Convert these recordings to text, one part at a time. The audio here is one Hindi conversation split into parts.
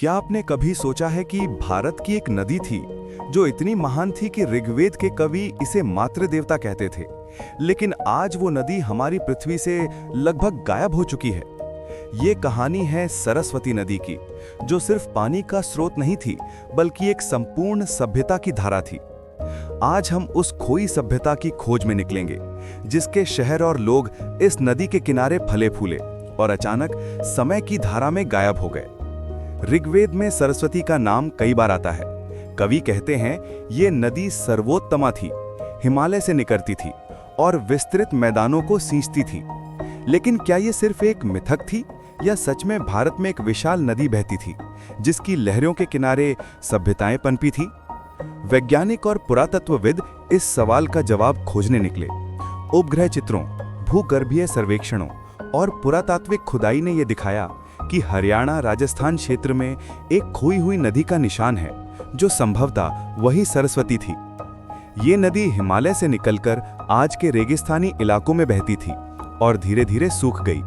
क्या आपने कभी सोचा है कि भारत की एक नदी थी जो इतनी महान थी कि ऋग्वेद के कवि इसे मातृ देवता कहते थे, लेकिन आज वो नदी हमारी पृथ्वी से लगभग गायब हो चुकी है। ये कहानी है सरस्वती नदी की, जो सिर्फ पानी का स्रोत नहीं थी बल्कि एक संपूर्ण सभ्यता की धारा थी। आज हम उस खोई सभ्यता की खोज में निकलेंगे, जिसके शहर और लोग इस नदी के किनारे फले फूले और अचानक समय की धारा में गायब हो गए। ऋग्वेद में सरस्वती का नाम कई बार आता है। कवि कहते हैं ये नदी सर्वोत्तमा थी, हिमालय से निकलती थी और विस्तृत मैदानों को सींचती थी। लेकिन क्या ये सिर्फ एक मिथक थी या सच में भारत में एक विशाल नदी बहती थी जिसकी लहरों के किनारे सभ्यताएं पनपी थी? वैज्ञानिक और पुरातत्वविद इस सवाल का जवाब खोजने निकले। उपग्रह चित्रों, भूगर्भीय सर्वेक्षणों और पुरातात्विक खुदाई ने यह दिखाया कि हरियाणा राजस्थान क्षेत्र में एक खोई हुई नदी का निशान है, जो संभवतः वही सरस्वती थी। ये नदी हिमालय से निकलकर आज के रेगिस्तानी इलाकों में बहती थी और धीरे धीरे सूख गई।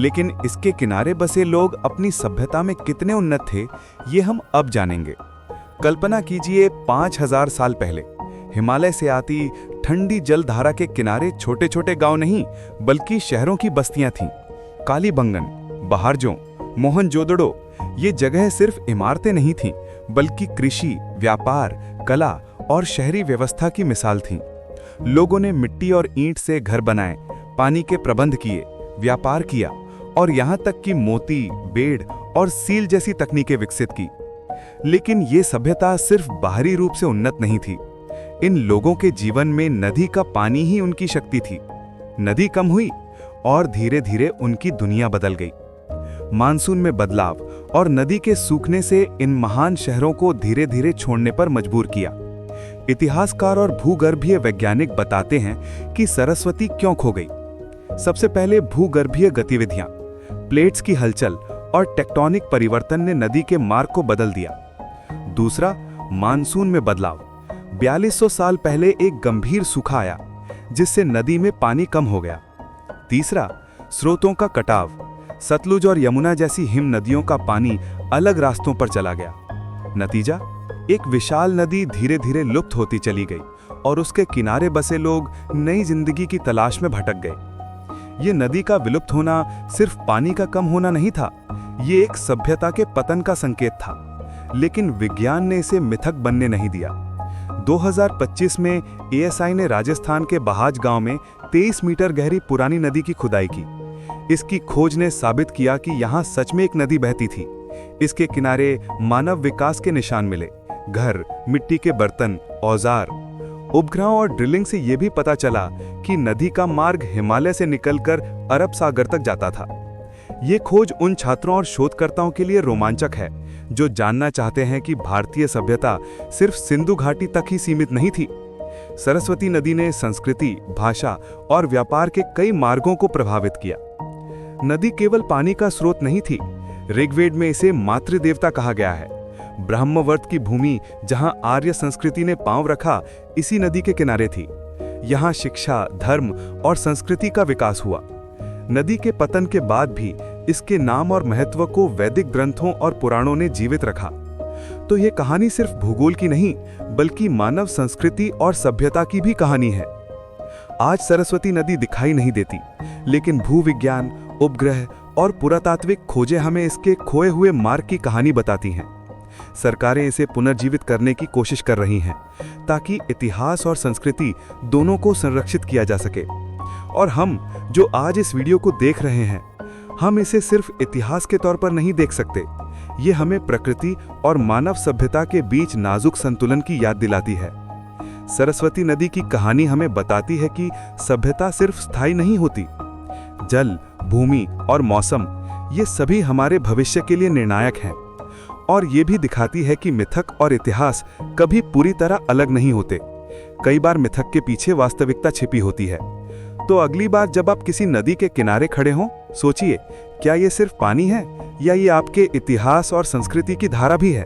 लेकिन इसके किनारे बसे लोग अपनी सभ्यता में कितने उन्नत थे, ये हम अब जानेंगे। कल्पना कीजिए 5000 साल पहले हिमालय से आती ठंडी जलधारा के किनारे छोटे छोटे गांव नहीं बल्कि शहरों की बस्तियां थीं। कालीबंगन, बहारजों, मोहनजोदड़ो, ये जगह सिर्फ इमारतें नहीं थीं बल्कि कृषि, व्यापार, कला और शहरी व्यवस्था की मिसाल थीं। लोगों ने मिट्टी और ईंट से घर बनाए, पानी के प्रबंध किए, व्यापार किया और यहाँ तक कि मोती, बेड़ और सील जैसी तकनीकें विकसित की। लेकिन ये सभ्यता सिर्फ बाहरी रूप से उन्नत नहीं थी। इन लोगों के जीवन में नदी का पानी ही उनकी शक्ति थी। नदी कम हुई और धीरे धीरे उनकी दुनिया बदल गई। मानसून में बदलाव और नदी के सूखने से इन महान शहरों को धीरे धीरे छोड़ने पर मजबूर किया। इतिहासकार और भूगर्भीय वैज्ञानिक बताते हैं कि सरस्वती क्यों खो गई। सबसे पहले भूगर्भीय गतिविधियां, प्लेट्स की हलचल और टेक्टोनिक परिवर्तन ने नदी के मार्ग को बदल दिया। दूसरा, मानसून में बदलाव। 4200 साल पहले एक गंभीर सूखा आया जिससे नदी में पानी कम हो गया। तीसरा, स्रोतों का कटाव। सतलुज और यमुना जैसी हिम नदियों का पानी अलग रास्तों पर चला गया। नतीजा, एक विशाल नदी धीरे धीरे लुप्त होती चली गई और उसके किनारे बसे लोग नई जिंदगी की तलाश में भटक गए। ये नदी का विलुप्त होना सिर्फ पानी का कम होना नहीं था, ये एक सभ्यता के पतन का संकेत था। लेकिन विज्ञान ने इसे मिथक बनने नहीं दिया। 2025 में एएसआई ने राजस्थान के बहाज गांव में 23 मीटर गहरी पुरानी नदी की खुदाई की। इसकी खोज ने साबित किया कि यहाँ सच में एक नदी बहती थी। इसके किनारे मानव विकास के निशान मिले, घर, मिट्टी के बर्तन, औजार। उपग्रहों और ड्रिलिंग से यह भी पता चला कि नदी का मार्ग हिमालय से निकलकर अरब सागर तक जाता था। ये खोज उन छात्रों और शोधकर्ताओं के लिए रोमांचक है जो जानना चाहते हैं कि भारतीय सभ्यता सिर्फ सिंधु घाटी तक ही सीमित नहीं थी। सरस्वती नदी ने संस्कृति, भाषा और व्यापार के कई मार्गों को प्रभावित किया। नदी केवल पानी का स्रोत नहीं थी, ऋग्वेद में इसे मातृ देवता कहा गया है। ब्रह्मवर्त की भूमि जहां आर्य संस्कृति ने पांव रखा, इसी नदी के किनारे थी। यहां शिक्षा, धर्म और संस्कृति का विकास हुआ। नदी के पतन के बाद भी इसके नाम और महत्व को वैदिक ग्रंथों और पुराणों ने जीवित रखा। तो यह कहानी सिर्फ भूगोल की नहीं बल्कि मानव संस्कृति और सभ्यता की भी कहानी है। आज सरस्वती नदी दिखाई नहीं देती, लेकिन भूविज्ञान, उपग्रह और पुरातात्विक खोजें हमें इसके खोए हुए मार्ग की कहानी बताती हैं। सरकारें इसे पुनर्जीवित करने की कोशिश कर रही हैं ताकि इतिहास और संस्कृति दोनों को संरक्षित किया जा सके। और हम जो आज इस वीडियो को देख रहे हैं, हम इसे सिर्फ इतिहास के तौर पर नहीं देख सकते। ये हमें प्रकृति और मानव सभ्यता के बीच नाजुक संतुलन की याद दिलाती है। सरस्वती नदी की कहानी हमें बताती है कि सभ्यता सिर्फ स्थायी नहीं होती। जल, भूमि और मौसम, ये सभी हमारे भविष्य के लिए निर्णायक हैं। और ये भी दिखाती है कि मिथक और इतिहास कभी पूरी तरह अलग नहीं होते। कई बार मिथक के पीछे वास्तविकता छिपी होती है। तो अगली बार जब आप किसी नदी के किनारे खड़े हों, सोचिए, क्या ये सिर्फ पानी है या ये आपके इतिहास और संस्कृति की धारा भी है?